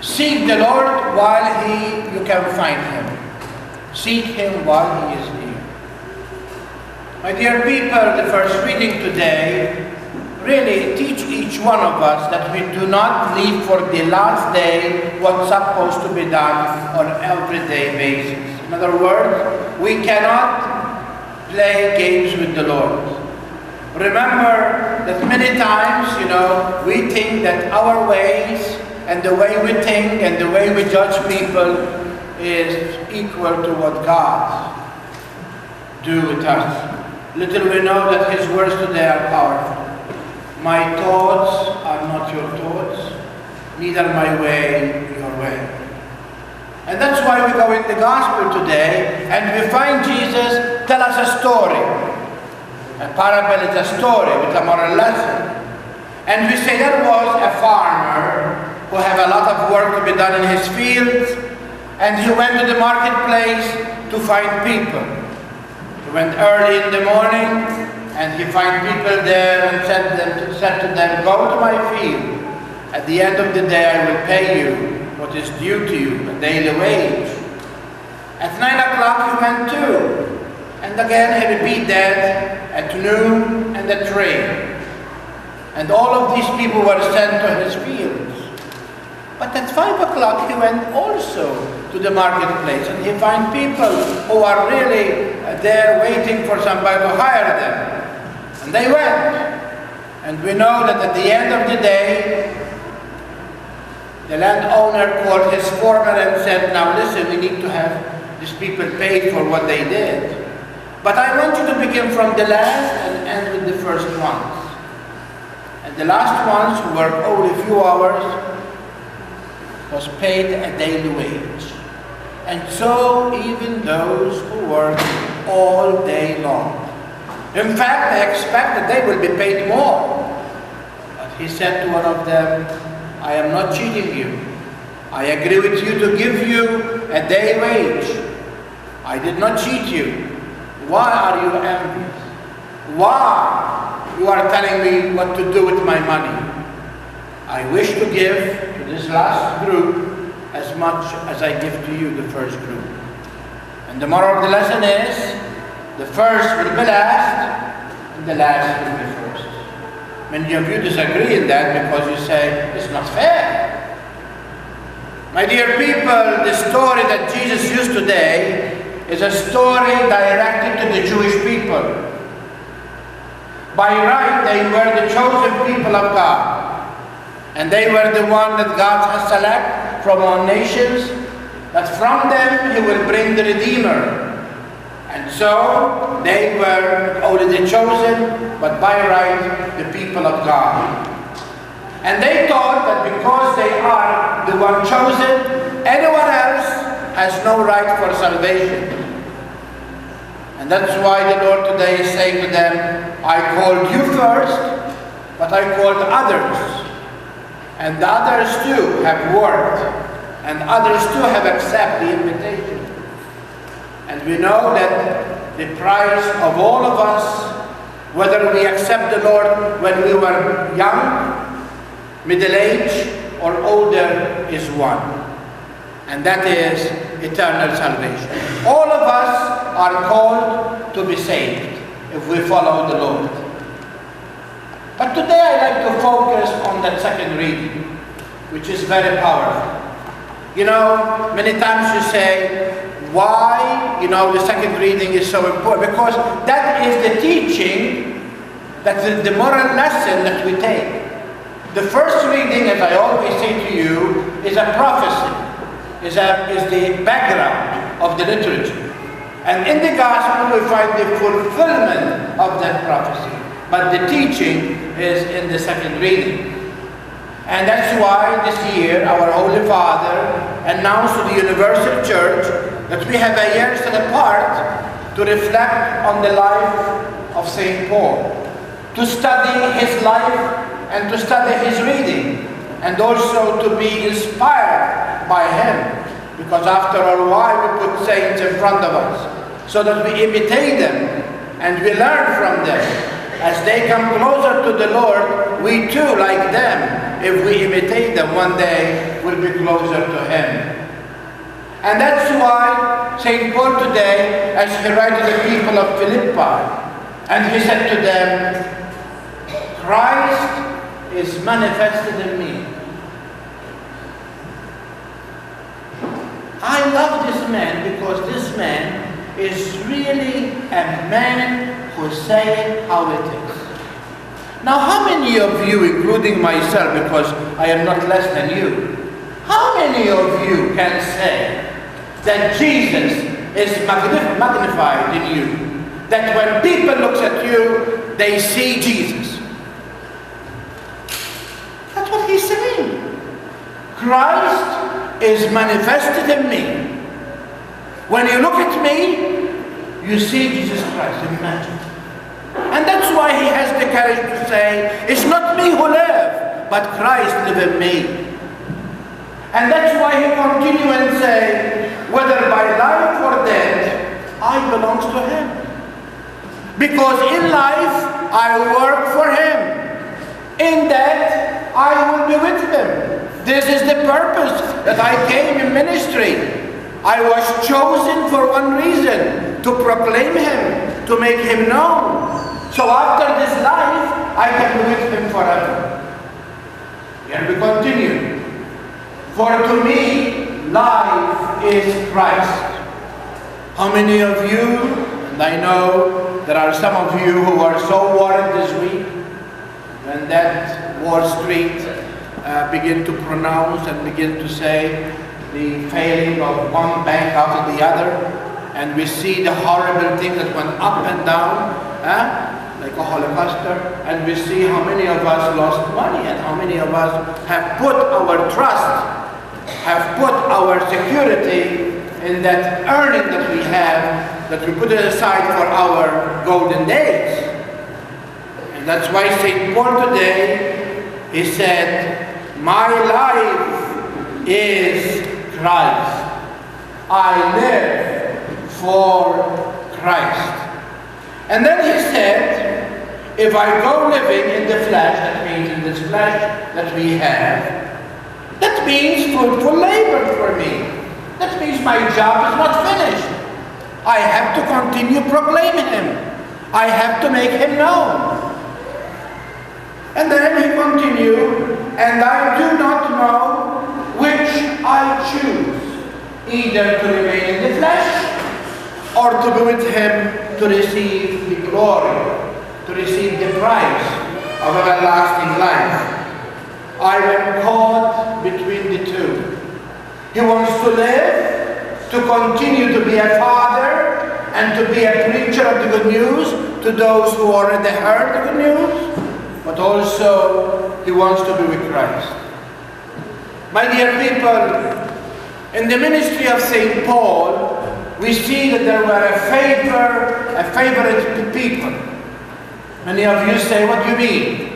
Seek the Lord while you can find Him. Seek Him while He is near. My dear people, the first reading today really teach each one of us that we do not leave for the last day what's supposed to be done on an everyday basis. In other words, we cannot play games with the Lord. Remember that many times, we think that our ways and the way we think and the way we judge people is equal to what God do with us. Little we know that His words today are powerful. My thoughts are not your thoughts, neither my way your way. And that's why we go in the gospel today and we find Jesus tell us a story. A parable is a story with a moral lesson. And we say there was a farmer who had a lot of work to be done in his fields, and he went to the marketplace to find people. He went early in the morning, and he found people there and said to them, go to my field. At the end of the day, I will pay you what is due to you, a daily wage. At 9 o'clock, he went too. And again, he repeated that at noon and at 3. And all of these people were sent to his fields. But at 5 o'clock, he went also to the marketplace, and he found people who are really there waiting for somebody to hire them. And they went. And we know that at the end of the day, the landowner called his foreman and said, now listen, we need to have these people paid for what they did. But I want you to begin from the last and end with the first ones. And the last ones, who worked only a few hours, was paid a daily wage. And so even those who work all day long. In fact, they expect that they will be paid more. But he said to one of them, I am not cheating you. I agree with you to give you a day wage. I did not cheat you. Why are you envious? Why you are telling me what to do with my money? I wish to give to this last group as much as I give to you, the first group. And the moral of the lesson is, the first will be last, and the last will be first. Many of you disagree in that because you say, it's not fair. My dear people, the story that Jesus used today is a story directed to the Jewish people. By right, they were the chosen people of God. And they were the one that God has selected from all nations, that from them He will bring the Redeemer. And so, they were only the chosen, but by right, the people of God. And they thought that because they are the one chosen, anyone else has no right for salvation. And that's why the Lord today is saying to them, I called you first, but I called others. And the others too have worked, and others too have accepted the invitation. And we know that the price of all of us, whether we accept the Lord when we were young, middle-aged, or older, is one. And that is eternal salvation. All of us are called to be saved if we follow the Lord. But today I'd like to focus on that second reading, which is very powerful. Many times you say, why, the second reading is so important? Because that is the teaching, that's the moral lesson that we take. The first reading, as I always say to you, is a prophecy, is the background of the liturgy. And in the gospel we find the fulfillment of that prophecy. But the teaching is in the second reading. And that's why this year our Holy Father announced to the Universal Church that we have a year set apart to reflect on the life of St. Paul, to study his life and to study his reading, and also to be inspired by him. Because after all, why we put saints in front of us? So that we imitate them and we learn from them. as they come closer to the Lord, we too, like them, if we imitate them, one day will be closer to Him. And that's why St. Paul today, as he writes to the people of Philippi, and he said to them, Christ is manifested in me. I love this man because this man is really a man who says how it is. Now, how many of you, including myself, because I am not less than you, how many of you can say that Jesus is magnified in you? That when people look at you, they see Jesus. That's what he's saying. Christ is manifested in me. When you look at me, you see Jesus Christ. Imagine. And that's why he has the courage to say, it's not me who live, but Christ live in me. And that's why he continue and say, whether by life or death, I belongs to him. Because in life, I work for him. In death, I will be with him. This is the purpose that I came in ministry. I was chosen for one reason, to proclaim him, to make him known. So after this life, I can be with him forever. And we continue. For to me, life is Christ. How many of you, and I know there are some of you who are so worried this week, when that Wall Street begin to pronounce and begin to say the failing of one bank after the other, and we see the horrible things that went up and down, like a holocauster, and we see how many of us lost money and how many of us have put our trust, have put our security in that earning that we have, that we put it aside for our golden days. And that's why St. Paul today, he said, my life is Christ. I live for Christ. And then he said, if I go living in the flesh, that means in this flesh that we have, that means fruitful labor for me. That means my job is not finished. I have to continue proclaiming him. I have to make him known. And then he continued, and I do not know which I choose, either to remain in the flesh or to be with him to receive the glory, to receive the prize of everlasting life. I am caught between the two. He wants to live, to continue to be a father, and to be a preacher of the good news to those who already heard the good news, but also he wants to be with Christ. My dear people, in the ministry of St. Paul, we see that there were a favorite people. Many of you say, what do you mean?